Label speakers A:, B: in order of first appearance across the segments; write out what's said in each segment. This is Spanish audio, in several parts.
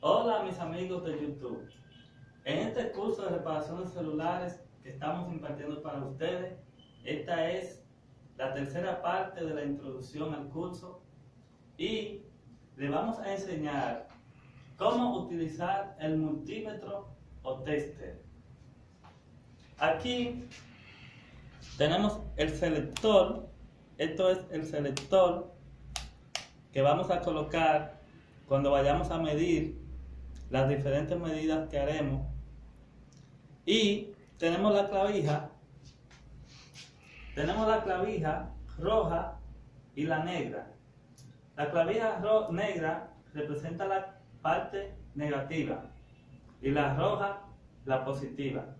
A: Hola mis amigos de YouTube. En este curso de reparación de celulares que estamos impartiendo para ustedes, esta es la tercera parte de la introducción al curso y le vamos a enseñar cómo utilizar el multímetro o tester. Aquí tenemos el selector. Esto es el selector que vamos a colocar cuando vayamos a medir las diferentes medidas que haremos. Y tenemos la clavija roja y la negra. La clavija negra representa la parte negativa y la roja la positiva.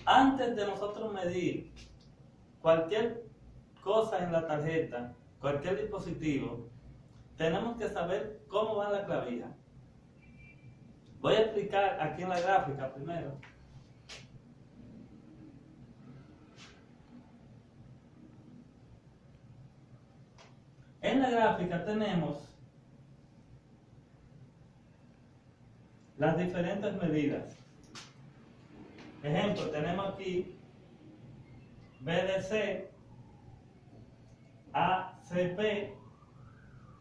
A: Antes de nosotros medir cualquier cosa en la tarjeta, cualquier dispositivo, tenemos que saber cómo va la clavija. Voy a explicar aquí en la gráfica primero. En la gráfica tenemos las diferentes medidas. Ejemplo, tenemos aquí BDC, ACP,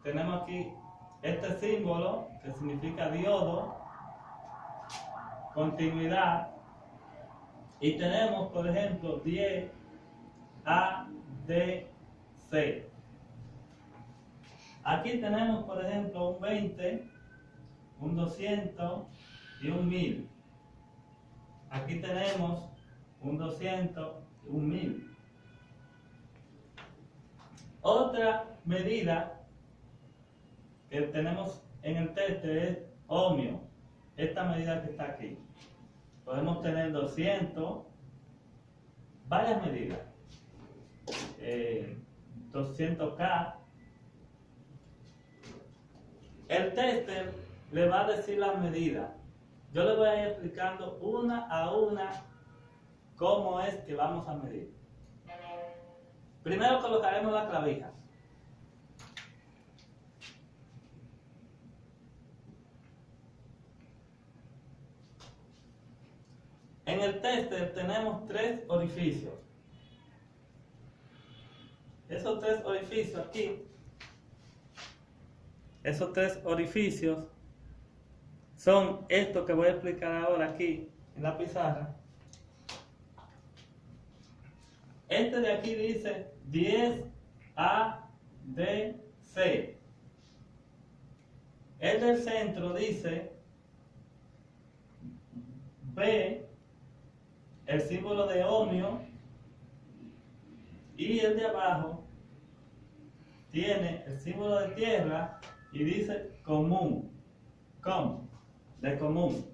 A: tenemos aquí este símbolo que significa diodo, continuidad, y tenemos por ejemplo 10 ADC. Aquí tenemos por ejemplo un 20, un 200 y un 1000. Aquí tenemos un 200 y un 1000. Otra medida que tenemos en el tester es ohmio. Esta medida que está aquí. Podemos tener 200, varias medidas. 200K. El tester le va a decir las medidas. Yo le voy a ir explicando una a una cómo es que vamos a medir. Primero colocaremos la clavija. En el tester tenemos 3 orificios. Esos 3 orificios aquí, esos 3 orificios son estos que voy a explicar ahora aquí en la pizarra. Este de aquí dice 10 ADC. El del centro dice B, el símbolo de ohmio, y el de abajo tiene el símbolo de tierra y dice común, de común.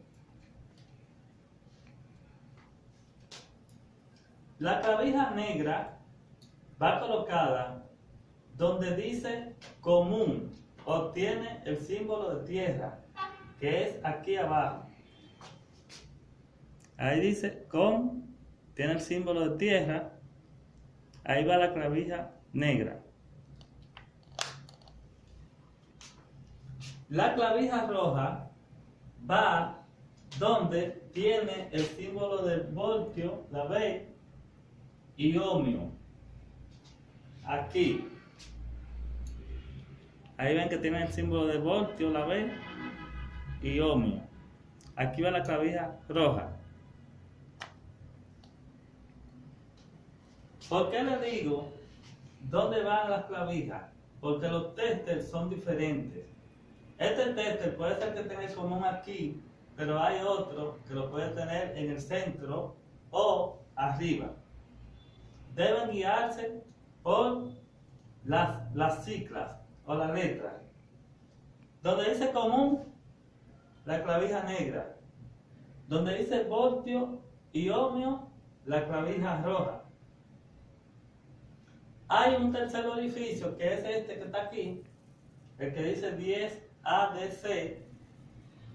A: La clavija negra va colocada donde dice común o tiene el símbolo de tierra, que es aquí abajo. Ahí dice tiene el símbolo de tierra. Ahí va la clavija negra. La clavija roja va donde tiene el símbolo del voltio, la B, y ohmio. Aquí. Ahí ven que tiene el símbolo del voltio, la B, y ohmio. Aquí va la clavija roja. ¿Por qué le digo dónde van las clavijas? Porque los testers son diferentes. Este tester puede ser que tenga el común aquí, pero hay otro que lo puede tener en el centro o arriba. Deben guiarse por las siglas o las letras. Donde dice común, la clavija negra. Donde dice voltio y ohmio, la clavija roja. Hay un tercer orificio que es este que está aquí, el que dice 10 ADC,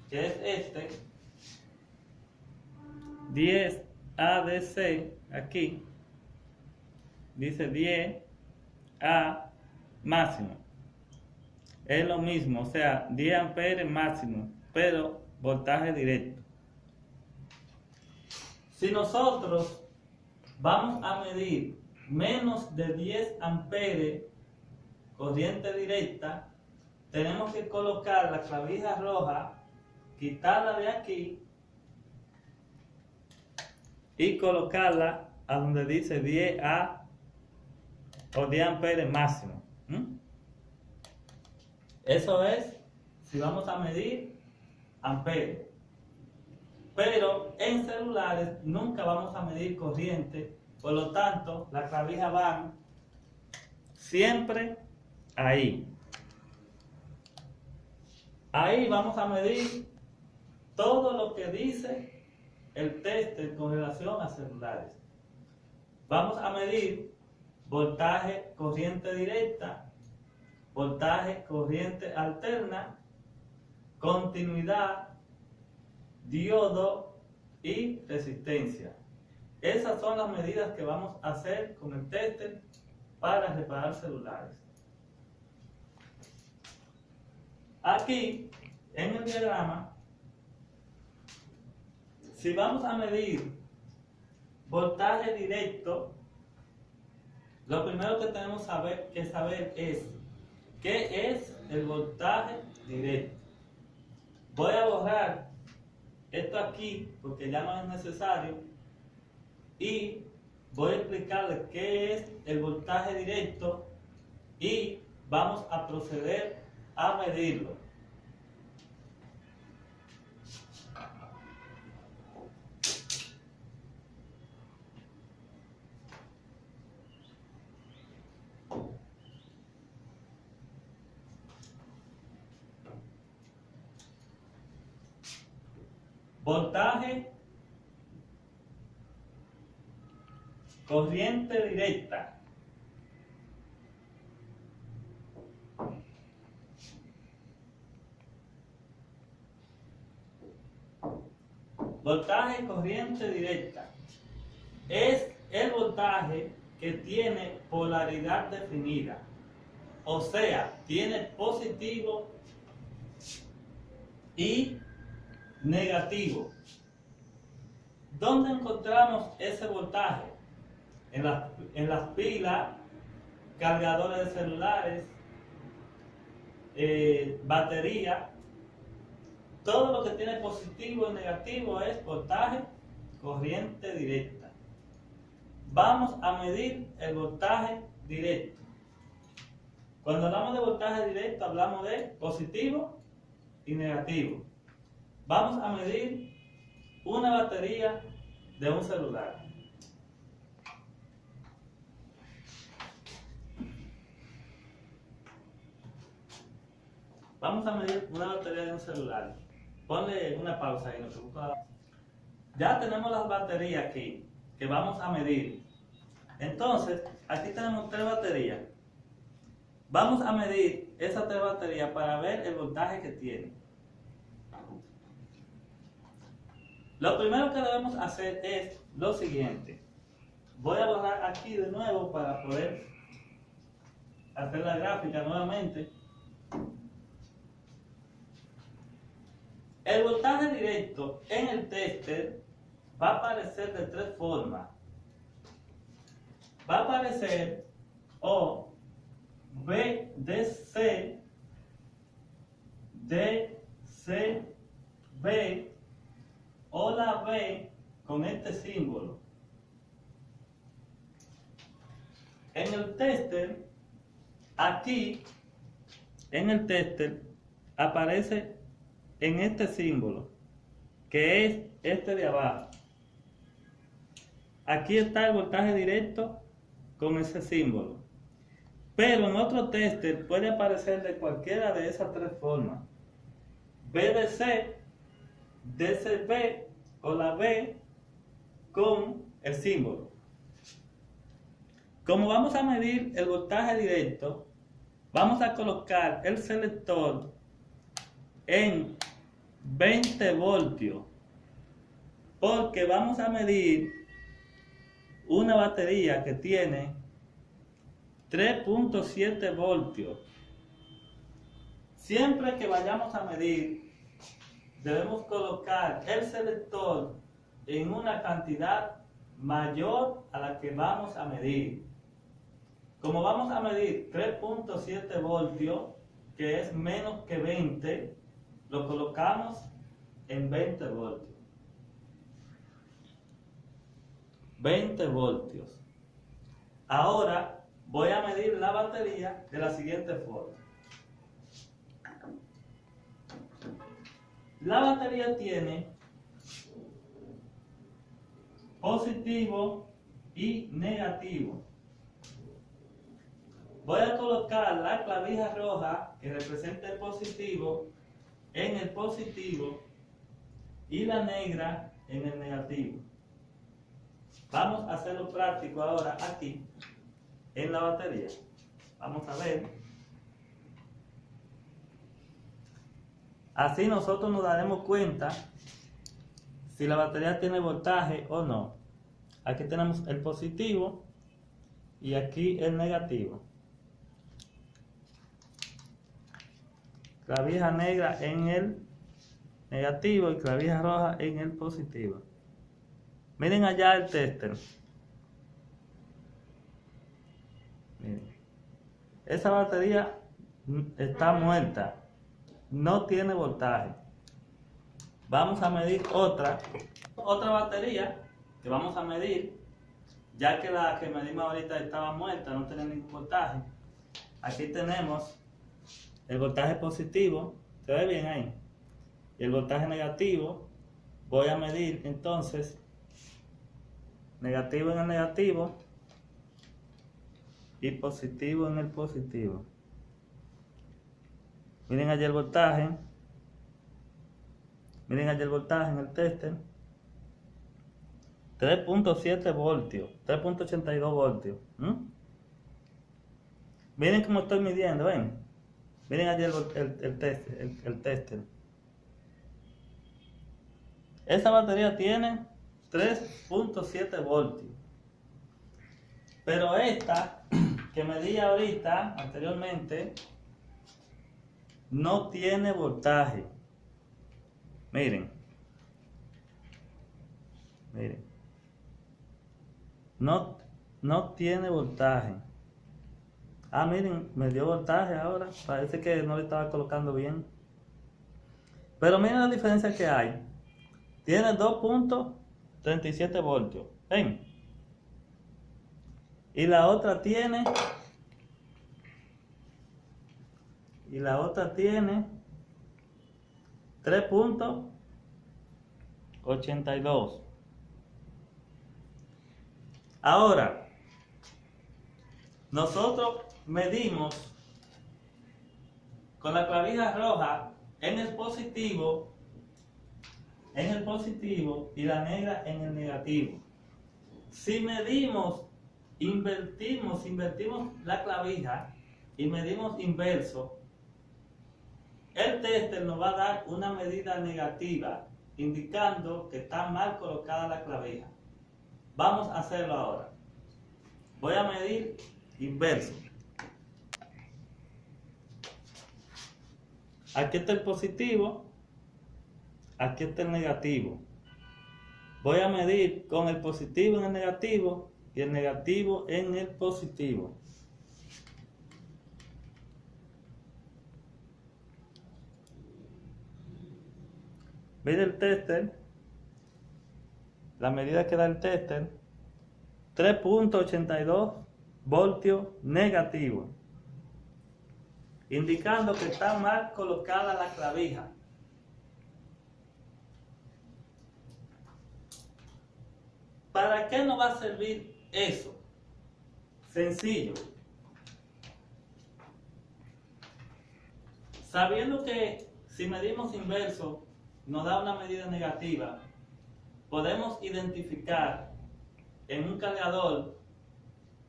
A: que es este. 10 ADC, aquí dice 10 A máximo. es lo mismo, o sea, 10 amperes máximo, pero voltaje directo. Si nosotros vamos a medir menos de 10 amperes corriente directa, tenemos que colocar la clavija roja, quitarla de aquí y colocarla a donde dice 10 A o 10 amperes máximo. Eso es si vamos a medir amperes. Pero en celulares nunca vamos a medir corriente, por lo tanto las clavijas van siempre ahí. Ahí vamos a medir todo lo que dice el tester con relación a celulares. Vamos a medir voltaje corriente directa, voltaje corriente alterna, continuidad, diodo y resistencia. Esas son las medidas que vamos a hacer con el tester para reparar celulares. Aquí, en el diagrama, si vamos a medir voltaje directo, lo primero que tenemos que saber es qué es el voltaje directo. Voy a borrar esto aquí porque ya no es necesario y voy a explicarles qué es el voltaje directo y vamos a proceder a medirlo. Voltaje corriente directa. Voltaje corriente directa es el voltaje que tiene polaridad definida, o sea, tiene positivo y negativo. ¿Dónde encontramos ese voltaje? En las pilas, cargadores de celulares, batería. Todo lo que tiene positivo y negativo es voltaje corriente directa. Vamos a medir el voltaje directo. Cuando hablamos de voltaje directo hablamos de positivo y negativo. Vamos a medir una batería de un celular. Vamos a medir una batería de un celular. Ponle una pausa ahí. Ya tenemos las baterías aquí que vamos a medir. Entonces, aquí tenemos 3 baterías. Vamos a medir esas 3 baterías para ver el voltaje que tiene. Lo primero que debemos hacer es lo siguiente. Voy a borrar aquí de nuevo para poder hacer la gráfica nuevamente. El voltaje directo en el tester va a aparecer de 3 formas. Va a aparecer o VDC, DCB o la B con este símbolo. En el tester, aquí, en el tester, aparece en este símbolo, que es este de abajo. Aquí está el voltaje directo con ese símbolo. Pero en otro tester puede aparecer de cualquiera de esas 3 formas. VDC, DCB o la B con el símbolo. Como vamos a medir el voltaje directo, vamos a colocar el selector en 20 voltios, porque vamos a medir una batería que tiene 3.7 voltios. Siempre que vayamos a medir, debemos colocar el selector en una cantidad mayor a la que vamos a medir. Como vamos a medir 3.7 voltios, que es menos que 20, lo colocamos en 20 voltios. 20 voltios. Ahora voy a medir la batería de la siguiente forma. La batería tiene positivo y negativo. Voy a colocar la clavija roja que representa el positivo en el positivo y la negra en el negativo. Vamos a hacerlo práctico ahora aquí en la batería. Vamos a ver. Así nosotros nos daremos cuenta si la batería tiene voltaje o no. Aquí tenemos el positivo y aquí el negativo. Clavija negra en el negativo y clavija roja en el positivo. Miren allá el tester. Miren. Esa batería está muerta. No tiene voltaje. Vamos a medir otra batería que vamos a medir, ya que la que medimos ahorita estaba muerta, no tenía ningún voltaje. Aquí tenemos el voltaje positivo, ¿se ve bien ahí? Y el voltaje negativo. Voy a medir entonces negativo en el negativo y positivo en el positivo. Miren allí el voltaje. Miren allí el voltaje en el tester. 3.7 voltios. 3.82 voltios. Miren cómo estoy midiendo, ¿ven? Miren allí el tester. Esa batería tiene 3.7 voltios. Pero esta que medí ahorita, anteriormente, no tiene voltaje. Miren. Miren. No tiene voltaje. Ah, miren, me dio voltaje ahora. Parece que no le estaba colocando bien. Pero miren la diferencia que hay. Tiene 2.37 voltios. ¿Ven? Y la otra tiene 3.82. Ahora, nosotros medimos con la clavija roja en el positivo y la negra en el negativo. Si medimos, invertimos la clavija y medimos inverso, el tester nos va a dar una medida negativa, indicando que está mal colocada la clavija. Vamos a hacerlo ahora. Voy a medir inverso. Aquí está el positivo, aquí está el negativo. Voy a medir con el positivo en el negativo y el negativo en el positivo. Mire el tester, la medida que da el tester, 3.82 voltios negativo, indicando que está mal colocada la clavija. ¿Para qué nos va a servir eso? Sencillo. Sabiendo que si medimos inverso nos da una medida negativa, podemos identificar en un cargador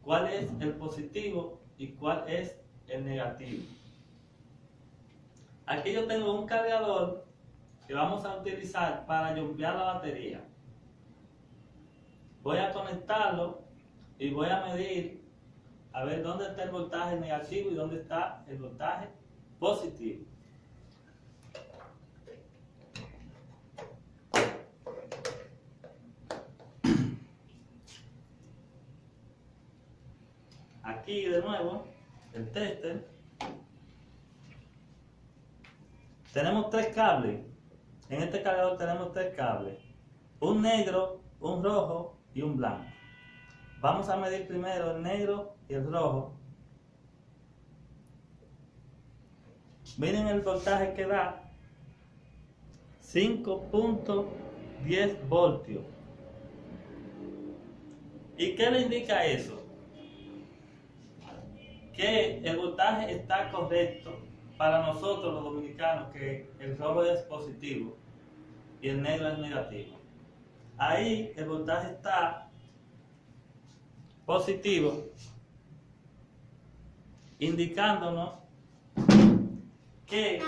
A: cuál es el positivo y cuál es el negativo. Aquí yo tengo un cargador que vamos a utilizar para jumpear la batería. Voy a conectarlo y voy a medir a ver dónde está el voltaje negativo y dónde está el voltaje positivo. aquí de nuevo el tester. Tenemos 3 cables. En este cargador tenemos 3 cables. Un negro, un rojo y un blanco. Vamos a medir primero el negro y el rojo. Miren el voltaje que da. 5.10 voltios. ¿Y qué le indica eso? Que el voltaje está correcto para nosotros los dominicanos, que el rojo es positivo y el negro es negativo. Ahí el voltaje está positivo, indicándonos que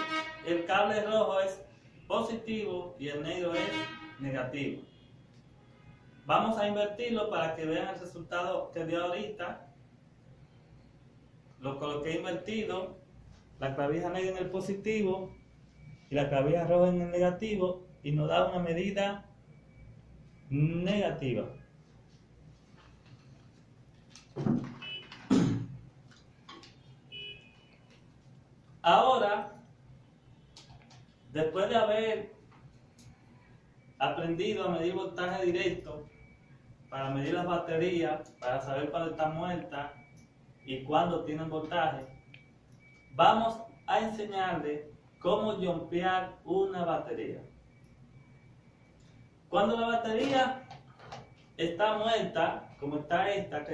A: el cable rojo es positivo y el negro es negativo. Vamos a invertirlo para que vean el resultado que dio ahorita. Lo coloqué invertido, la clavija negra en el positivo y la clavija roja en el negativo, y nos da una medida negativa. Ahora, después de haber aprendido a medir voltaje directo, para medir las baterías, para saber cuándo están muertas y cuándo tienen voltaje, vamos a enseñarles cómo jumpear una batería. Cuando la batería está muerta, como está esta,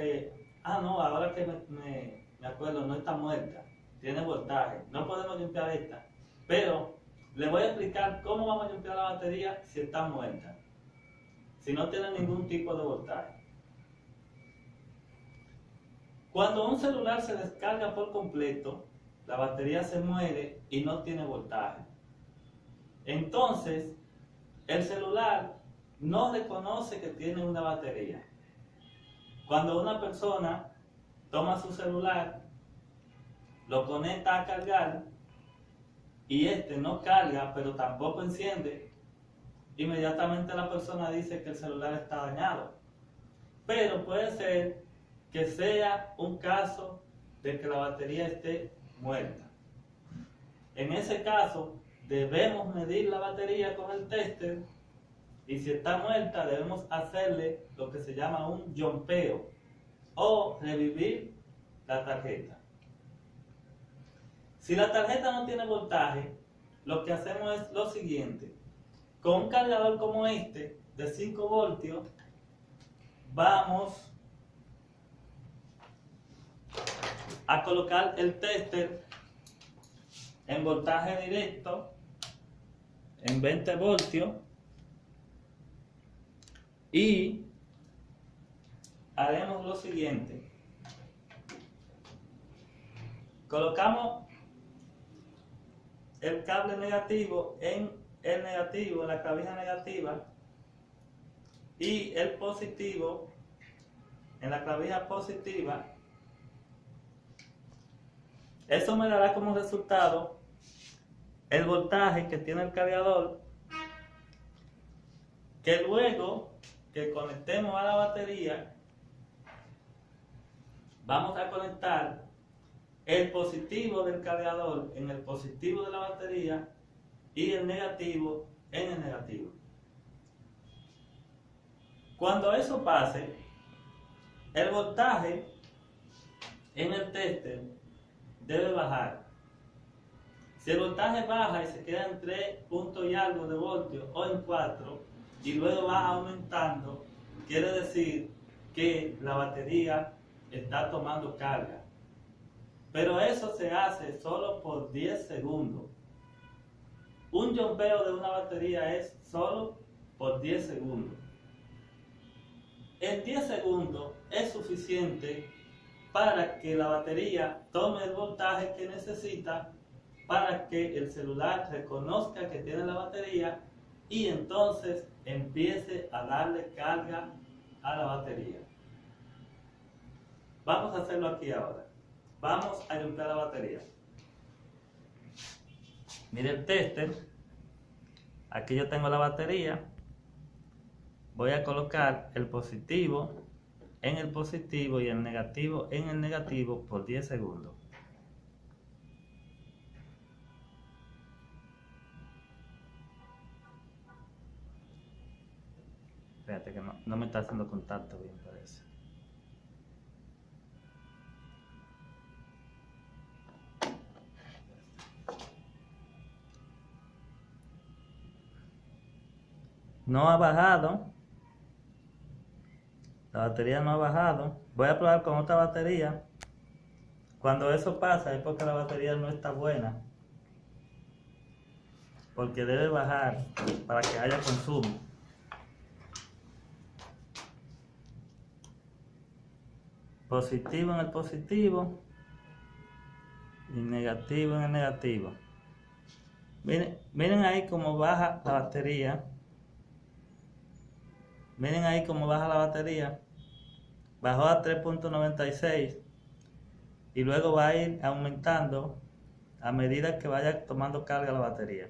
A: ahora que me acuerdo, no está muerta, tiene voltaje, no podemos jumpear esta, pero les voy a explicar cómo vamos a jumpear la batería si está muerta, si no tiene ningún tipo de voltaje. Cuando un celular se descarga por completo, la batería se muere y no tiene voltaje. Entonces, el celular no reconoce que tiene una batería. Cuando una persona toma su celular, lo conecta a cargar y este no carga, pero tampoco enciende, inmediatamente la persona dice que el celular está dañado. Pero puede ser que sea un caso de que la batería esté muerta. En ese caso, debemos medir la batería con el tester, y si está muerta debemos hacerle lo que se llama un jumpeo o revivir la tarjeta. Si la tarjeta no tiene voltaje, lo que hacemos es lo siguiente: con un cargador como este de 5 voltios, vamos a colocar el tester en voltaje directo en 20 voltios y haremos lo siguiente: colocamos el cable negativo en el negativo, en la clavija negativa, y el positivo en la clavija positiva. Eso me dará como resultado el voltaje que tiene el cargador, que luego que conectemos a la batería, vamos a conectar el positivo del cargador en el positivo de la batería y el negativo en el negativo. Cuando eso pase, el voltaje en el tester debe bajar. Si el voltaje baja y se queda en 3 puntos y algo de voltios o en 4 y luego va aumentando, quiere decir que la batería está tomando carga. Pero eso se hace solo por 10 segundos. Un jumpeo de una batería es solo por 10 segundos. En 10 segundos es suficiente para que la batería tome el voltaje que necesita para que el celular reconozca que tiene la batería y entonces empiece a darle carga a la batería. Vamos a hacerlo aquí ahora. Vamos a jumpear la batería. Mire el tester. Aquí yo tengo la batería. Voy a colocar el positivo en el positivo y el negativo en el negativo por 10 segundos. Fíjate que no me está haciendo contacto bien, parece. No ha bajado. La batería no ha bajado. Voy a probar con otra batería. Cuando eso pasa es porque la batería no está buena. Porque debe bajar para que haya consumo. Positivo en el positivo y negativo en el negativo. Miren ahí cómo baja la batería. Miren ahí cómo baja la batería. Bajó a 3.96 y luego va a ir aumentando a medida que vaya tomando carga la batería.